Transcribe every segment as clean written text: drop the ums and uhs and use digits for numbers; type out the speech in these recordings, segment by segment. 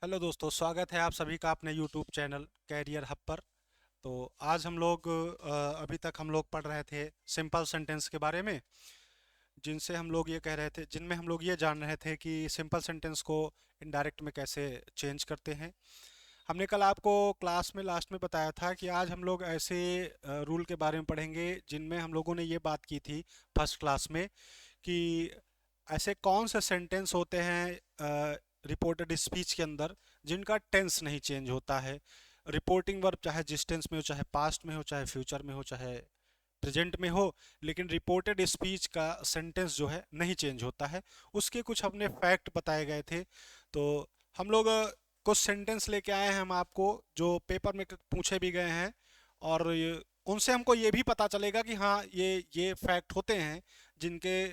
Hello दोस्तों, स्वागत है आप सभी का अपने यूट्यूब चैनल कैरियर हब पर। तो आज हम लोग अभी तक हम लोग पढ़ रहे थे सिंपल सेंटेंस के बारे में, जिनसे हम लोग ये कह रहे थे जिनमें हम लोग ये जान रहे थे कि सिंपल सेंटेंस को इनडायरेक्ट में कैसे चेंज करते हैं। हमने कल आपको क्लास में लास्ट में बताया था कि आज हम लोग ऐसे रूल के बारे में पढ़ेंगे जिनमें हम लोगों ने ये बात की थी फर्स्ट क्लास में कि ऐसे कौन से सेंटेंस होते हैं रिपोर्टेड स्पीच के अंदर जिनका टेंस नहीं चेंज होता है। रिपोर्टिंग वर्ब चाहे जिस टेंस में हो, चाहे पास्ट में हो, चाहे फ्यूचर में हो, चाहे प्रेजेंट में हो, लेकिन रिपोर्टेड स्पीच का सेंटेंस जो है नहीं चेंज होता है। उसके कुछ हमने फैक्ट बताए गए थे। तो हम लोग कुछ सेंटेंस लेके आए हैं हम आपको, जो पेपर में पूछे भी गए हैं, और उनसे हमको ये भी पता चलेगा कि हाँ ये फैक्ट होते हैं जिनके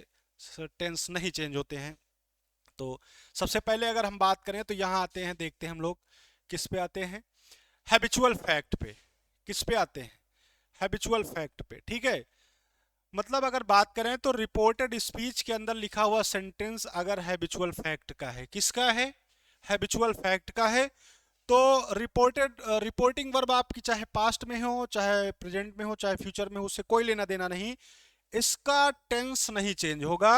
टेंस नहीं चेंज होते हैं। तो सबसे पहले अगर हम बात करें तो यहाँ आते हैं, देखते हैं हम लोग किस पे आते हैं, हैबिचुअल फैक्ट पे। किस पे आते हैं? हैबिचुअल फैक्ट पे। ठीक है, मतलब अगर बात करें तो रिपोर्टेड स्पीच के अंदर लिखा हुआ सेंटेंस अगर हैबिचुअल फैक्ट का है, किसका है? हैबिचुअल फैक्ट का है। तो रिपोर्टिंग वर्ब आपकी चाहे पास्ट में हो, चाहे प्रेजेंट में हो, चाहे फ्यूचर में हो, उससे कोई लेना देना नहीं। इसका टेंस नहीं चेंज होगा।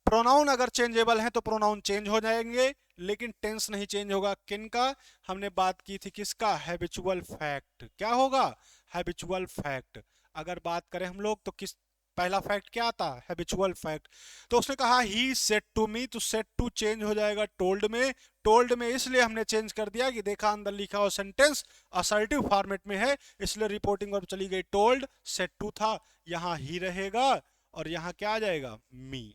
प्रोनाउन अगर चेंजेबल है तो प्रोनाउन चेंज हो जाएंगे, लेकिन टेंस नहीं चेंज होगा। किनका हमने बात की थी? किसका? Habitual fact. क्या होगा? Habitual fact. अगर बात करें हम लोग तो किस पहला फैक्ट क्या आता? Habitual fact. तो उसने कहा ही सेड टू मी, तो सेड टू चेंज हो जाएगा टोल्ड में। टोल्ड में इसलिए हमने चेंज कर दिया कि देखा अंदर लिखा हुआ सेंटेंस असर्टिव फॉर्मेट में है, इसलिए रिपोर्टिंग वर्ब चली गई टोल्ड, सेड टू था, यहां ही रहेगा, और यहां क्या आ जाएगा? मी।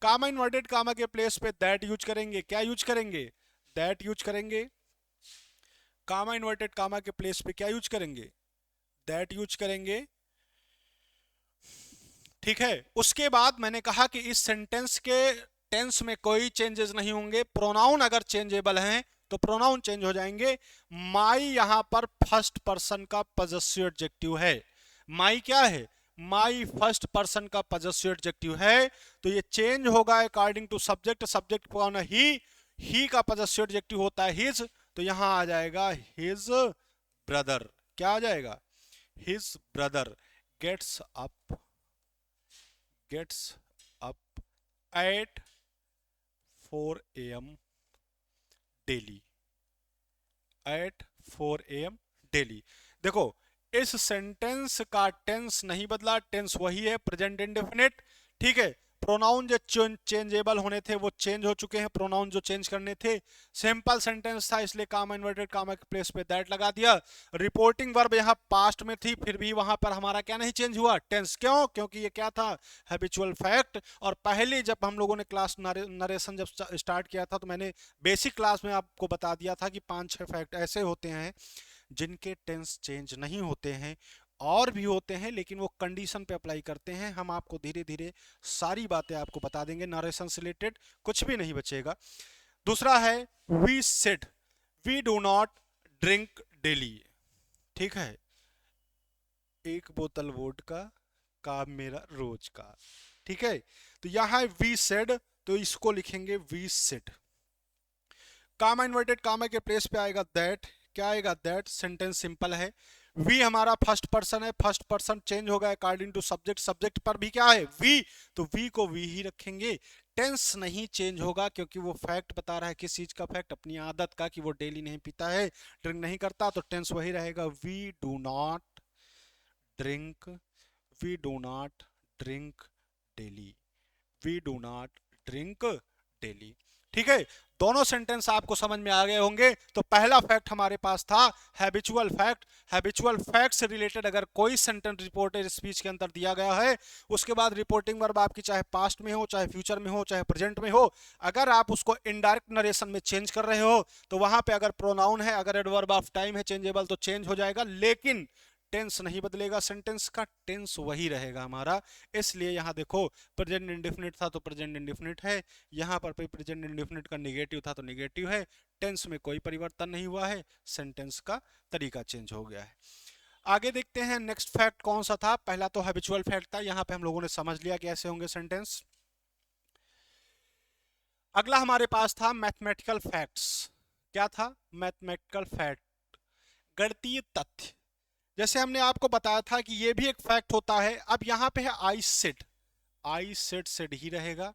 कामा इन्वर्टेड कामा के प्लेस पे दैट यूज करेंगे। क्या यूज करेंगे? दैट यूज करेंगे। कामा इन्वर्टेड कामा के प्लेस पे क्या यूज करेंगे? दैट यूज करेंगे। ठीक है, उसके बाद मैंने कहा कि इस सेंटेंस के टेंस में कोई चेंजेस नहीं होंगे। प्रोनाउन अगर चेंजेबल हैं तो प्रोनाउन चेंज हो जाएंगे। माई यहां पर फर्स्ट पर्सन का पजेसिव एडजेक्टिव है। माई क्या है? माई फर्स्ट पर्सन का पजेसिव एडजेक्टिव है, तो ये चेंज होगा अकॉर्डिंग टू सब्जेक्ट। सब्जेक्ट कौन है? ही का पजेसिव एडजेक्टिव होता है हिज, तो यहां आ जाएगा हिज ब्रदर। क्या आ जाएगा? His brother gets up, gets up at 4 AM daily. At 4 AM daily. देखो, इस सेंटेंस का टेंस नहीं बदला, टेंस वही है, प्रेजेंट इंडेफिनिट। ठीक है, प्रोनाउन जो चेंजेबल होने थे वो चेंज हो चुके हैं, प्रोनाउन जो चेंज करने थे। सिंपल सेंटेंस था, इसलिए कामा इन्वर्टेड कामा के प्लेस पे दैट लगा दिया। रिपोर्टिंग वर्ब यहाँ पास्ट में थी, फिर भी वहां पर हमारा क्या नहीं चेंज हुआ? टेंस। क्यों? क्योंकि ये क्या था? Habitual fact. और पहले जब हम लोगों ने क्लास नरेशन जब स्टार्ट किया था, तो मैंने बेसिक क्लास में आपको बता दिया था कि 5-6 फैक्ट ऐसे होते हैं जिनके टेंस चेंज नहीं होते हैं। और भी होते हैं, लेकिन वो कंडीशन पे अप्लाई करते हैं। हम आपको धीरे धीरे सारी बातें आपको बता देंगे, नरेशन से रिलेटेड कुछ भी नहीं बचेगा। दूसरा है we said we do not drink daily. ठीक है, एक बोतल वोडका काम मेरा रोज का। ठीक है, तो यहां है वी सेड, तो इसको लिखेंगे we said. Comma inverted comma के प्लेस पे आएगा दैट। क्या आएगा? दैट। सेंटेंस सिंपल है। वी हमारा फर्स्ट पर्सन है, फर्स्ट पर्सन चेंज होगा अकॉर्डिंग टू सब्जेक्ट। सब्जेक्ट पर भी क्या है? वी, तो वी को वी ही रखेंगे। टेंस नहीं चेंज होगा, क्योंकि वो फैक्ट बता रहा है। किस चीज का फैक्ट? अपनी आदत का, कि वो डेली नहीं पीता है, ड्रिंक नहीं करता, तो टेंस वही रहेगा, we do not drink, we do not drink daily, we do not drink daily. ठीक है, दोनों सेंटेंस आपको समझ में आ गए होंगे। तो पहला फैक्ट हमारे पास था हैबिचुअल फैक्ट। हैबिचुअल फैक्ट से रिलेटेड अगर कोई सेंटेंस रिपोर्टेड स्पीच के अंदर दिया गया है, उसके बाद रिपोर्टिंग वर्ब आपकी चाहे पास्ट में हो, चाहे फ्यूचर में हो, चाहे प्रेजेंट में हो, अगर आप उसको इनडायरेक्ट नरेशन में चेंज कर रहे हो, तो वहां पे अगर प्रोनाउन है, अगर एडवर्ब ऑफ टाइम है चेंजेबल, तो चेंज हो जाएगा, लेकिन टेंस नहीं बदलेगा। सेंटेंस का टेंस वही रहेगा हमारा। इसलिए यहां देखो, प्रेजेंट इंडेफिनिट था तो प्रेजेंट इंडेफिनिट है, यहां पर प्रेजेंट इंडेफिनिट का निगेटिव था तो निगेटिव है। टेंस में कोई परिवर्तन नहीं हुआ है, सेंटेंस का तरीका चेंज हो गया है। आगे देखते हैं नेक्स्ट फैक्ट कौन सा था। पहला तो हैबिचुअल फैक्ट था, यहां पे हम लोगों ने समझ लिया कैसे होंगे सेंटेंस। अगला हमारे पास था मैथमेटिकल फैक्ट्स। क्या था? मैथमेटिकल फैक्ट, गणितीय तथ्य। जैसे हमने आपको बताया था कि ये भी एक फैक्ट होता है। अब यहाँ पे है I said, I said he रहेगा।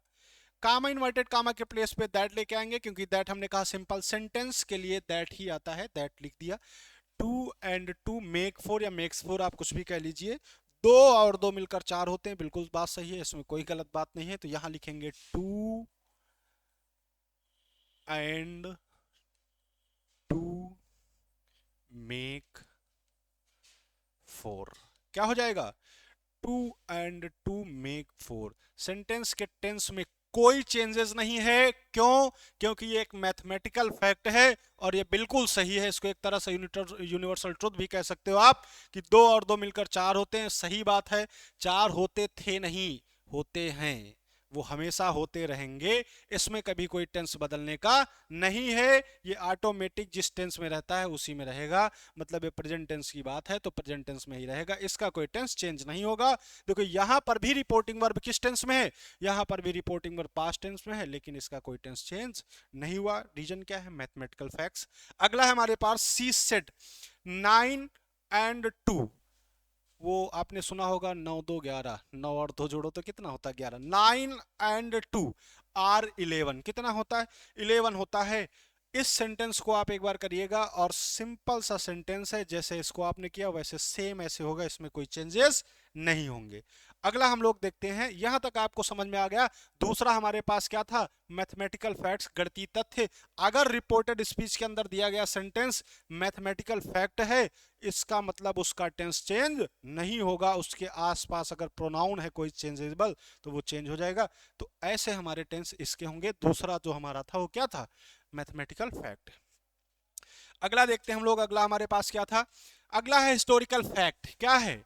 कामा इन्वर्टेड कामा के प्लेस पे दैट लेके आएंगे, क्योंकि दैट हमने कहा सिंपल सेंटेंस के लिए दैट ही आता है, दैट लिख दिया। 2 and 2 मेक 4 या मेक्स 4, आप कुछ भी कह लीजिए। 2 और 2 मिलकर 4 होते हैं, बिल्कुल बात सही है, इसमें कोई गलत बात नहीं है। तो यहां लिखेंगे 2 and 2 मेक 4। क्या हो जाएगा? 2 and 2 मेक 4। सेंटेंस के टेंस में कोई चेंजेस नहीं है। क्यों? क्योंकि ये एक मैथमेटिकल फैक्ट है और ये बिल्कुल सही है। इसको एक तरह से यूनिवर्सल ट्रुथ भी कह सकते हो आप, कि 2 और 2 मिलकर 4 होते हैं। सही बात है, 4 होते थे नहीं, होते हैं, वो हमेशा होते रहेंगे। इसमें कभी कोई टेंस बदलने का नहीं है। ये ऑटोमेटिक जिस टेंस में रहता है उसी में रहेगा। मतलब ये प्रेजेंट टेंस की बात है तो प्रेजेंट टेंस में ही रहेगा, इसका कोई टेंस चेंज नहीं होगा। देखो यहां पर भी रिपोर्टिंग वर्ब किस टेंस में है? यहां पर भी रिपोर्टिंग वर्ब पास्ट टेंस में है, लेकिन इसका कोई टेंस चेंज नहीं हुआ। रीजन क्या है? Mathematical facts. अगला है हमारे पास सी सेड 9 and 2। वो आपने सुना होगा 9 2 11, 9 और 2 जोड़ो तो कितना होता है? 11। 9 and 2 आर 11, कितना होता है? 11 होता है। इस सेंटेंस को आप एक बार करिएगा और सिंपल सा सेंटेंस है, जैसे इसको आपने किया वैसे सेम ऐसे होगा, इसमें कोई चेंजेस नहीं होंगे। अगला हम लोग देखते हैं, यहां तक आपको समझ में आ गया। दूसरा हमारे पास क्या था? मैथमेटिकल फैक्ट्स, गणितीय तथ्य। अगर रिपोर्टेड स्पीच के अंदर दिया गया सेंटेंस मैथमेटिकल फैक्ट है, इसका मतलब उसका टेंस चेंज नहीं होगा। उसके आसपास अगर प्रोनाउन है कोई चेंजेबल तो वो चेंज हो जाएगा। तो ऐसे हमारे टेंस इसके होंगे। दूसरा जो हमारा था वो क्या था? Mathematical fact. अगला देखते हैं हम लोग, अगला हमारे पास क्या था? अगला है हिस्टोरिकल फैक्ट। क्या है?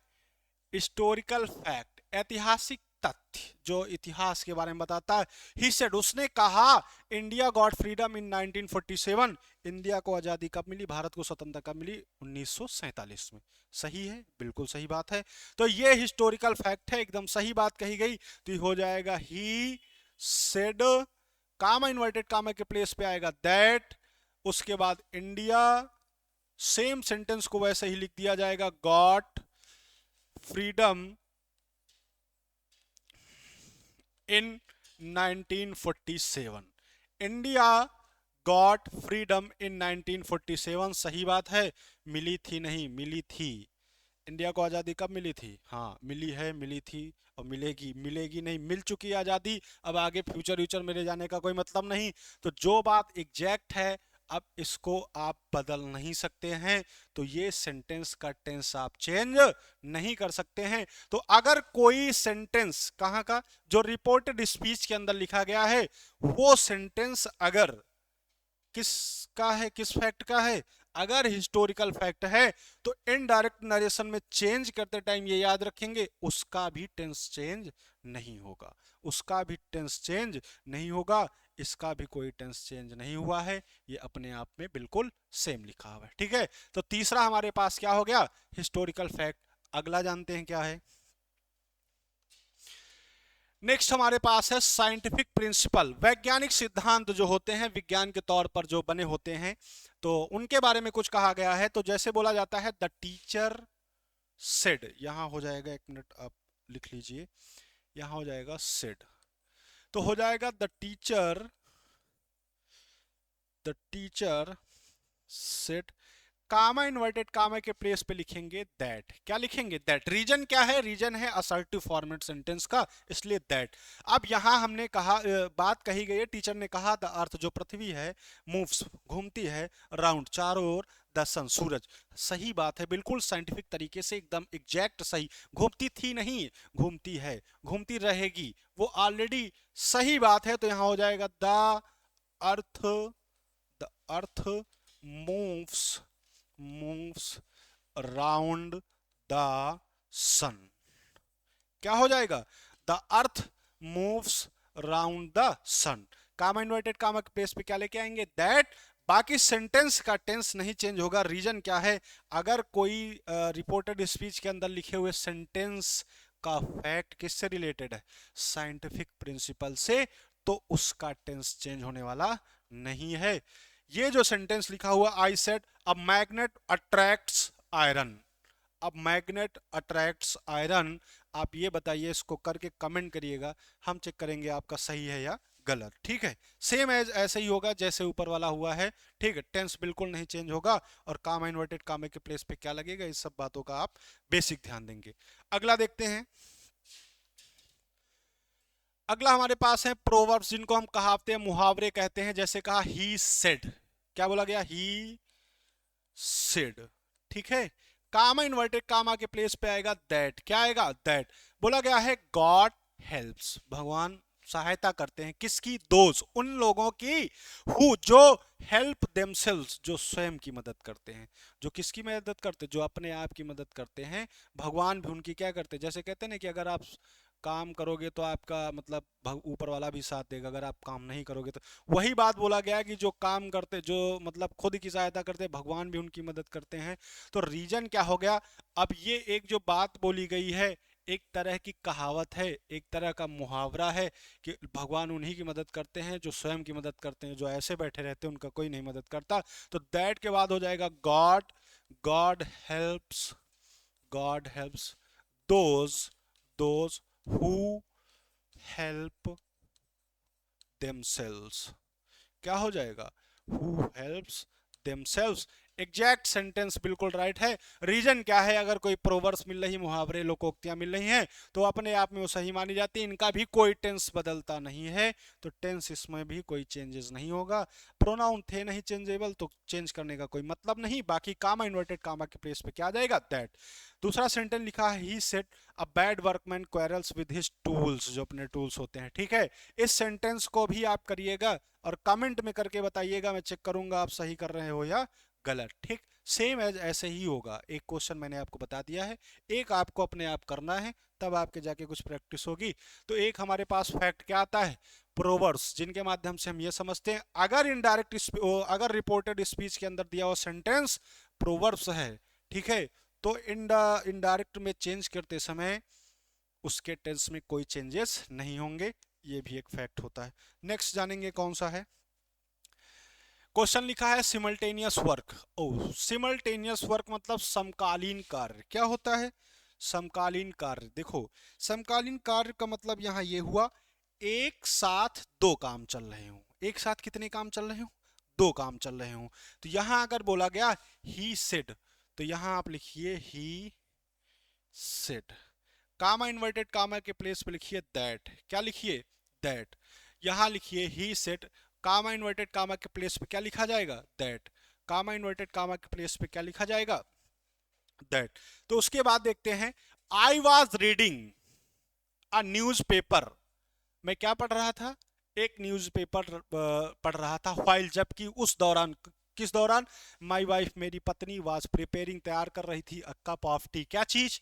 हिस्टोरिकल फैक्ट, ऐतिहासिक तथ्य, जो इतिहास के बारे में बताता है। ही सेड, उसने कहा, इंडिया गॉट फ्रीडम इन 1947। इंडिया को आजादी कब मिली, भारत को स्वतंत्रता कब मिली? 1947 में। सही है, बिल्कुल सही बात है। तो ये हिस्टोरिकल फैक्ट है, एकदम सही बात कही गई। तो हो जाएगा he said, comma inverted comma के प्लेस पे आएगा दैट, उसके बाद इंडिया, सेम सेंटेंस को वैसे ही लिख दिया जाएगा, गॉट फ्रीडम इन 1947। इंडिया गॉट फ्रीडम इन 1947। सही बात है, मिली थी नहीं, मिली थी। इंडिया को आज़ादी कब मिली थी? हाँ मिली है, मिली थी और मिलेगी, मिलेगी नहीं, मिल चुकी है आज़ादी। अब आगे फ्यूचर व्यूचर में ले जाने का कोई मतलब नहीं। तो जो बात एग्जैक्ट है, अब इसको आप बदल नहीं सकते हैं। तो ये सेंटेंस का टेंस आप चेंज नहीं कर सकते हैं। तो अगर कोई सेंटेंस कहाँ का, जो रिपोर्टेड स्पीच के अंदर लिखा गया है, वो सेंटेंस अगर किसका है, किस फैक्ट का है? अगर हिस्टोरिकल फैक्ट है तो इनडायरेक्ट नरेशन में चेंज करते टाइम ये याद रखेंगे, उसका भी टेंस चेंज नहीं होगा, उसका भी टेंस चेंज नहीं होगा। इसका भी कोई टेंस चेंज नहीं हुआ है, ये अपने आप में बिल्कुल सेम लिखा हुआ है। ठीक है, तो तीसरा हमारे पास क्या हो गया? Historical fact. अगला जानते हैं क्या है। नेक्स्ट हमारे पास है साइंटिफिक प्रिंसिपल, वैज्ञानिक सिद्धांत जो होते हैं, विज्ञान के तौर पर जो बने होते हैं, तो उनके बारे में कुछ कहा गया है। तो जैसे बोला जाता है द टीचर सेड, यहां हो जाएगा, एक मिनट आप लिख लीजिए, यहां हो जाएगा सेड, तो हो जाएगा the teacher said, comma inverted comma के प्लेस पे लिखेंगे दैट। क्या लिखेंगे? दैट। रीजन क्या है? रीजन है असर्टिव फॉर्मेट सेंटेंस का, इसलिए दैट। अब यहां हमने कहा, बात कही गई है, टीचर ने कहा द अर्थ, जो पृथ्वी है, मूव्स, घूमती है, राउंड, चारों ओर, द सन, सूरज। सही बात है, बिल्कुल साइंटिफिक तरीके से एकदम एग्जैक्ट सही। घूमती थी नहीं, घूमती है, घूमती रहेगी, वो ऑलरेडी सही बात है। तो यहां हो जाएगा earth the earth moves round the sun. क्या हो जाएगा? The earth moves round the sun. Comma inverted comma के प्लेस पे क्या लेके आएंगे? दैट। बाकी सेंटेंस का टेंस नहीं चेंज होगा। रीजन क्या है? अगर कोई रिपोर्टेड स्पीच के अंदर लिखे हुए सेंटेंस का फैक्ट किससे रिलेटेड है? साइंटिफिक प्रिंसिपल से, तो उसका टेंस चेंज होने वाला नहीं है। ये जो सेंटेंस लिखा हुआ I said a magnet attracts iron, अब मैग्नेट अट्रैक्ट्स आयरन, आप ये बताइए, इसको करके कमेंट करिएगा, हम चेक करेंगे आपका सही है या गलत। ठीक है, सेम एज ऐसे ही होगा जैसे ऊपर वाला हुआ है। ठीक है, टेंस बिल्कुल नहीं चेंज होगा, और कामा इन्वर्टेड कामे के प्लेस पे क्या लगेगा, इस सब बातों का आप बेसिक ध्यान देंगे। अगला देखते हैं। अगला हमारे पास है प्रोवर्ब्स, जिनको हम कहावते मुहावरे कहते हैं। जैसे कहा ही सेड, क्या बोला गया, ही सेड। ठीक है, कामा इन्वर्टेड कामा के प्लेस पे आएगा दैट, क्या आएगा, दैट। बोला गया है गॉड हेल्प्स, भगवान सहायता करते हैं, किसकी, दोज, उन लोगों की, हु जो हेल्प देमसेल्व्स, जो स्वयं की मदद करते हैं। जो किसकी मदद करते हैं, जो अपने आप की मदद करते हैं, भगवान भी उनकी क्या करते हैं। जैसे कहते हैं ना कि अगर आप काम करोगे तो आपका मतलब ऊपर वाला भी साथ देगा, अगर आप काम नहीं करोगे तो। वही बात बोला गया कि जो काम करते, जो मतलब खुद की सहायता करते, भगवान भी उनकी मदद करते हैं। तो रीजन क्या हो गया, अब ये एक जो बात बोली गई है, एक तरह की कहावत है, एक तरह का मुहावरा है कि भगवान उन्हीं की मदद करते हैं जो स्वयं की मदद करते हैं, जो ऐसे बैठे रहते हैं उनका कोई नहीं मदद करता। तो दैट के बाद हो जाएगा God, God helps, God helps those, those who help themselves, क्या हो जाएगा, who helps themselves। Exact sentence बिल्कुल राइट है। रीजन क्या है, अगर कोई प्रोवर्ब्स मिल रही, मुहावरे, लोकोक्तियां मिल रही हैं, तो अपने आप में वो सही मानी जाती है। इनका भी कोई टेंस बदलता नहीं है, तो टेंस इसमें भी कोई चेंजेस नहीं होगा। प्रोनाउन थे नहीं चेंजेबल, तो चेंज करने का कोई मतलब नहीं। बाकी कामा इन्वर्टेड कामा के प्लेस पे क्या आ जाएगा, दैट। दूसरा सेंटेंस लिखा है he said a bad workman quarrels with his tools, जो अपने टूल्स होते हैं। ठीक है, इस सेंटेंस को भी आप करिएगा और कमेंट में करके बताइएगा, मैं चेक करूंगा आप सही कर रहे हो या गलत। ठीक, सेम एज ऐसे ही होगा। एक क्वेश्चन मैंने आपको बता दिया है, एक आपको अपने आप करना है, तब आपके जाके कुछ प्रैक्टिस होगी। तो एक हमारे पास फैक्ट क्या आता है, प्रोवर्ब्स, जिनके माध्यम से हम ये समझते हैं अगर इनडायरेक्ट, अगर रिपोर्टेड स्पीच के अंदर दिया हुआ सेंटेंस प्रोवर्ब्स है, ठीक है, तो इनडायरेक्ट में चेंज करते समय उसके टेंस में कोई चेंजेस नहीं होंगे। ये भी एक फैक्ट होता है। नेक्स्ट जानेंगे कौन सा है। क्वेश्चन लिखा है सिमल्टेनियस वर्क। ओ, सिमल्टेनियस वर्क मतलब समकालीन कार्य। क्या होता है समकालीन कार्य, देखो समकालीन कार्य का मतलब यहां ये हुआ, एक साथ दो काम चल रहे हो। एक साथ कितने काम चल रहे हो, दो काम चल रहे हो। तो यहां अगर बोला गया ही सेड, तो यहां आप लिखिए he said, comma inverted comma के प्लेस पे लिखिए दैट, क्या लिखिए, दैट। यहां लिखिए he said, comma inverted comma के प्लेस पे क्या लिखा जाएगा, दैट। कामा इन्वर्टेड कामा के प्लेस पे क्या लिखा जाएगा, दैट। तो उसके बाद देखते हैं, I was reading a news paper, मैं क्या पढ़ रहा था, एक न्यूज़पेपर पढ़ रहा था, व्हाइल, जबकि उस दौरान, किस दौरान, माई वाइफ, मेरी पत्नी, वाज प्रिपेयरिंग, तैयार कर रही थी, अ कप ऑफ टी, क्या चीज,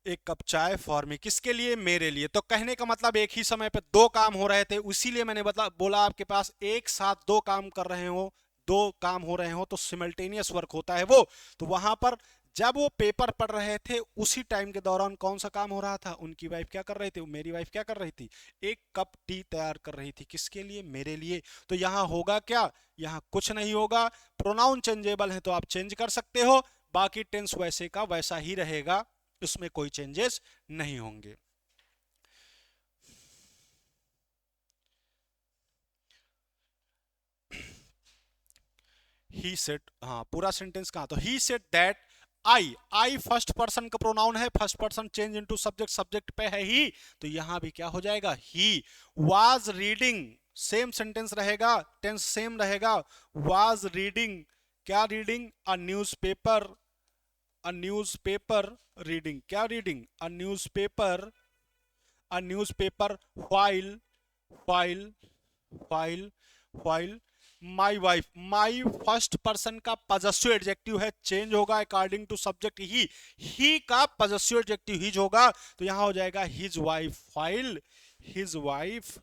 एक कप चाय, फॉर मी, किसके लिए, मेरे लिए। तो कहने का मतलब एक ही समय पे दो काम हो रहे थे, उसीलिए मैंने बोला आपके पास एक साथ दो काम कर रहे हो, दो काम हो रहे हो, तो सिमल्टेनियस वर्क होता है वो। तो वहां पर जब वो पेपर पढ़ रहे थे, उसी टाइम के दौरान कौन सा काम हो रहा था, उनकी वाइफ क्या कर रही थी, मेरी वाइफ क्या कर रही थी, एक कप टी तैयार कर रही थी, किसके लिए, मेरे लिए। तो यहां होगा क्या, यहां कुछ नहीं होगा। प्रोनाउन चेंजेबल है तो आप चेंज कर सकते हो, बाकी टेंस वैसे का वैसा ही रहेगा, इसमें कोई चेंजेस नहीं होंगे। ही सेड, हाँ पूरा सेंटेंस कहा, तो he said that I first person का प्रोनाउन है, first person change into subject, subject पे है ही, तो यहां भी क्या हो जाएगा, he was reading, same sentence रहेगा, टेंस सेम रहेगा, वाज रीडिंग, क्या reading, a newspaper, a newspaper reading, क्या reading, a newspaper, a newspaper, while, while, while, while my wife, my first person का पजेसिव एडजेक्टिव है, change होगा according to subject ही का possessive adjective his होगा, तो यहां हो जाएगा his wife, while his wife,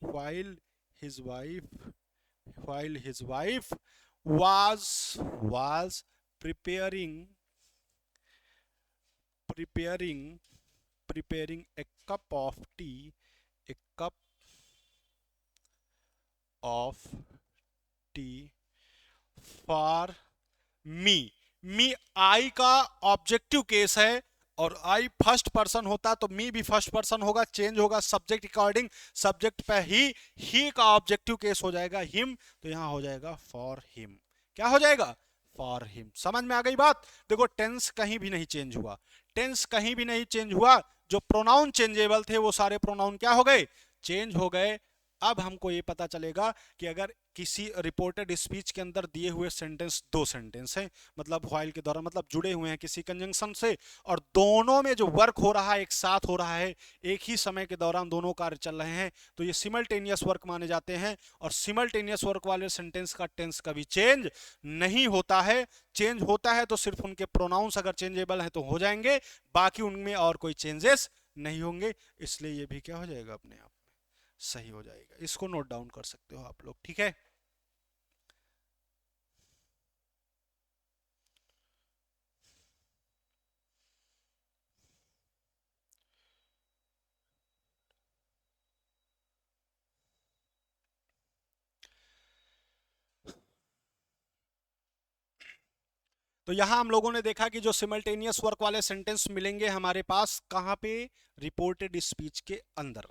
while his wife, while his wife was was preparing, preparing, preparing a cup of tea, a cup of tea for me. Me I का objective case है और आई first person होता तो मी भी first person होगा, change होगा subject according, subject पे ही का ऑब्जेक्टिव केस हो जाएगा हिम, तो यहां हो जाएगा फॉर हिम। क्या हो जाएगा? For him. समझ में आ गई बात? देखो टेंस कहीं भी नहीं चेंज हुआ, टेंस कहीं भी नहीं चेंज हुआ, जो प्रोनाउन चेंजेबल थे वो सारे प्रोनाउन क्या हो गए? चेंज हो गए। अब हमको ये पता चलेगा कि अगर किसी रिपोर्टेड स्पीच के अंदर दिए हुए सेंटेंस दो सेंटेंस हैं, मतलब व्हाइल के दौरान मतलब जुड़े हुए हैं किसी कंजंक्शन से, और दोनों में जो वर्क हो रहा है एक साथ हो रहा है, एक ही समय के दौरान दोनों कार्य चल रहे हैं, तो ये सिमल्टेनियस वर्क माने जाते हैं। और सिमल्टेनियस वर्क वाले सेंटेंस का टेंस कभी चेंज नहीं होता है। चेंज होता है तो सिर्फ उनके प्रोनाउंस अगर चेंजेबल हैं तो हो जाएंगे, बाकी उनमें और कोई चेंजेस नहीं होंगे। इसलिए ये भी क्या हो जाएगा? अपने आप सही हो जाएगा। इसको नोट डाउन कर सकते हो आप लोग, ठीक है? तो यहां हम लोगों ने देखा कि जो सिमल्टेनियस वर्क वाले सेंटेंस मिलेंगे हमारे पास कहां पे? रिपोर्टेड स्पीच के अंदर।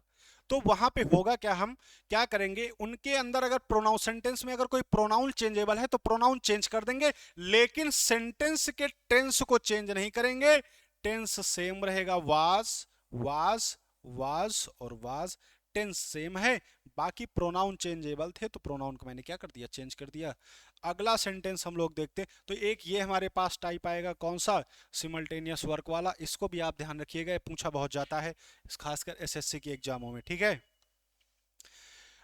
तो वहां पे होगा क्या, हम क्या करेंगे, उनके अंदर अगर प्रोनाउन सेंटेंस में अगर कोई प्रोनाउन चेंजेबल है तो प्रोनाउन चेंज कर देंगे, लेकिन सेंटेंस के टेंस को चेंज नहीं करेंगे। टेंस सेम रहेगा, वाज वाज और वाज टेंस सेम है। बाकी प्रोनाउन चेंजेबल थे तो प्रोनाउन को मैंने क्या कर दिया? चेंज कर दिया। अगला सेंटेंस हम लोग देखते, तो एक ये हमारे पास टाइप आएगा कौन सा? सिमल्टेनियस वर्क वाला। इसको भी आप ध्यान रखिएगा, पूछा बहुत जाता है खासकर एसएससी की एग्जामों में, ठीक है?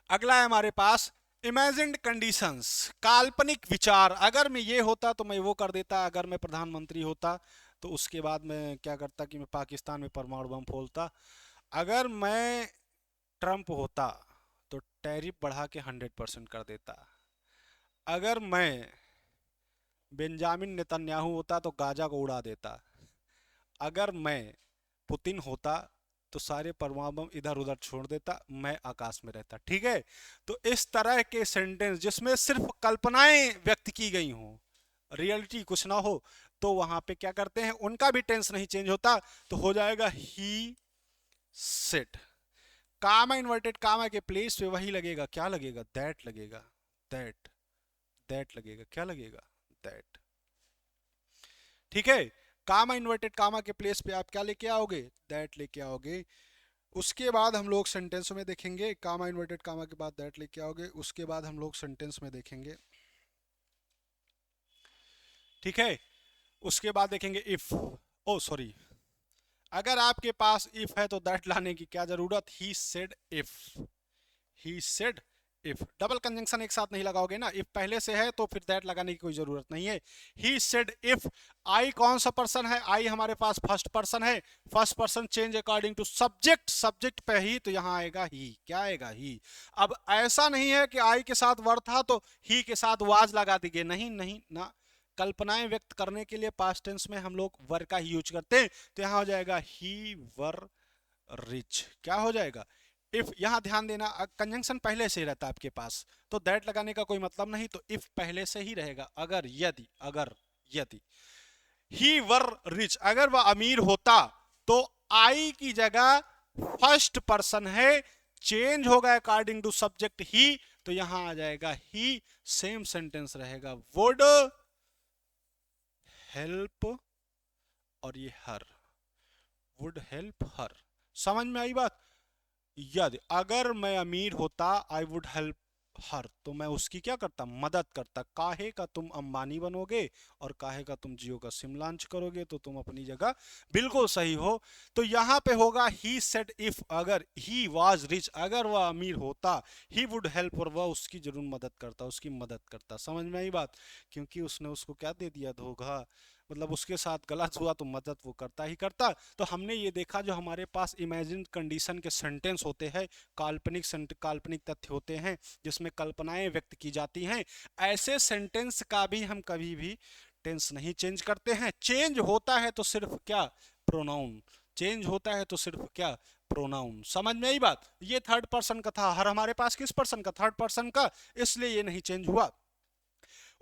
अगला है हमारे पास इमेजिन्ड कंडीशंस, काल्पनिक विचार। अगर मैं ये होता तो मैं वो कर देता, अगर मैं प्रधानमंत्री होता तो उसके बाद मैं क्या करता कि मैं पाकिस्तान में परमाणु बम फोड़ता। अगर मैं ट्रंप होता तो टैरिफ बढ़ा के 100% कर देता। अगर मैं बेंजामिन नेतन्याहू होता तो गाजा को उड़ा देता। अगर मैं पुतिन होता तो सारे परमाणु बम इधर उधर छोड़ देता, मैं आकाश में रहता, ठीक है? तो इस तरह के सेंटेंस जिसमें सिर्फ कल्पनाएं व्यक्त की गई हों, रियलिटी कुछ ना हो, तो वहां पे क्या करते हैं? उनका भी टेंस नहीं चेंज होता, तो हो जाएगा he said. Comma inverted comma के प्लेस पे वही लगेगा, क्या लगेगा? दैट लगेगा, दैट दैट लगेगा, क्या लगेगा? दैट, ठीक है? कामा इन्वर्टेड कामा के प्लेस पे आप क्या लेके आओगे? दैट लेके आओगे। उसके बाद हम लोग सेंटेंस में देखेंगे, कामा इन्वर्टेड कामा के बाद दैट लेके आओगे। उसके बाद हम लोग सेंटेंस में देखेंगे, ठीक है? उसके बाद देखेंगे इफ, ओ सॉरी, अगर आपके पास इफ है तो दैट लाने की क्या जरूरत? He said if, he said if. Double conjunction एक साथ नहीं लगाओगे ना, इफ पहले से है तो फिर दैट लगाने की कोई जरूरत नहीं है। He said if. आई कौन सा पर्सन है? आई हमारे पास फर्स्ट पर्सन है, first person change according to subject, subject पे ही, तो यहां आएगा ही। क्या आएगा? ही। अब ऐसा नहीं है कि आई के साथ वर था तो ही के साथ वाज लगा दीजिए, नहीं नहीं ना। कल्पनाएं व्यक्त करने के लिए पास्ट टेंस में हम लोग वर का ही यूज करते हैं, तो यहां हो जाएगा ही वर रिच। क्या हो जाएगा? इफ। यहां ध्यान देना, कंजंक्शन पहले से ही रहता है आपके पास, तो दैट लगाने का कोई मतलब नहीं, तो इफ पहले से ही रहेगा। अगर यदि, अगर यदि ही वर रिच, अगर वह अमीर होता, तो आई की जगह फर्स्ट पर्सन है, चेंज होगा अकॉर्डिंग टू सब्जेक्ट ही, तो यहां आ जाएगा ही। सेम सेंटेंस रहेगा, वुड हेल्प, और ये हर, वुड हेल्प हर। समझ में आई बात? यदि अगर मैं अमीर होता, आई वुड हेल्प हर, तो मैं उसकी क्या करता? मदद करता। काहे का तुम अंबानी बनोगे और काहे का तुम जियो का सिम लॉन्च करोगे, तो तुम अपनी जगह बिल्कुल सही हो। तो यहां पे होगा ही सेड इफ, अगर ही वाज रिच, अगर वह अमीर होता, ही वुड हेल्प, और वह उसकी जरूर मदद करता, उसकी मदद करता। समझ में आई बात? क्योंकि उसने उसको क्या दे दिया? धोखा, मतलब उसके साथ गलत हुआ तो मदद वो करता ही करता। तो हमने ये देखा, जो हमारे पास इमेजिन कंडीशन के सेंटेंस होते हैं, काल्पनिक तथ्य होते हैं जिसमें कल्पनाएं व्यक्त की जाती हैं, ऐसे सेंटेंस का भी हम कभी भी टेंस नहीं चेंज करते हैं। चेंज होता है तो सिर्फ क्या? प्रोनाउन। चेंज होता है तो सिर्फ क्या? प्रोनाउन। समझ में आई बात? ये थर्ड पर्सन का था, हर हमारे पास किस पर्सन का? थर्ड पर्सन का, इसलिए ये नहीं चेंज हुआ।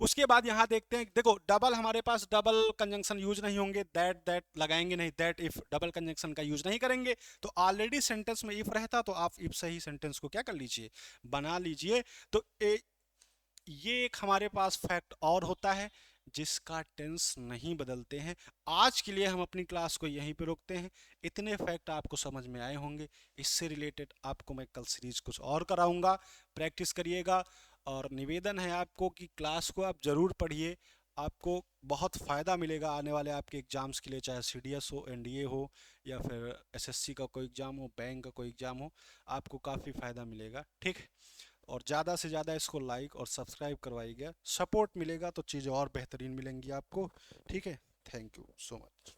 उसके बाद यहाँ देखते हैं, देखो डबल हमारे पास डबल कंजंक्शन यूज नहीं होंगे, दैट लगाएंगे नहीं, दैट इफ डबल कंजंक्शन का यूज नहीं करेंगे। तो ऑलरेडी सेंटेंस में इफ रहता तो आप इफ से ही सेंटेंस को क्या कर लीजिए, बना लीजिए। तो ये एक हमारे पास फैक्ट और होता है जिसका टेंस नहीं बदलते हैं। आज के लिए हम अपनी क्लास को यहीं पे रोकते हैं। इतने फैक्ट आपको समझ में आए होंगे। इससे रिलेटेड आपको मैं कल सीरीज कुछ और कराऊंगा, प्रैक्टिस करिएगा। और निवेदन है आपको कि क्लास को आप ज़रूर पढ़िए, आपको बहुत फ़ायदा मिलेगा आने वाले आपके एग्ज़ाम्स के लिए, चाहे सीडीएस हो, एनडीए हो, या फिर एसएससी का कोई एग्ज़ाम हो, बैंक का कोई एग्ज़ाम हो, आपको काफ़ी फ़ायदा मिलेगा। ठीक, और ज़्यादा से ज़्यादा इसको लाइक और सब्सक्राइब करवाइएगा, सपोर्ट मिलेगा तो चीज़ें और बेहतरीन मिलेंगी आपको। ठीक है, थैंक यू सो मच।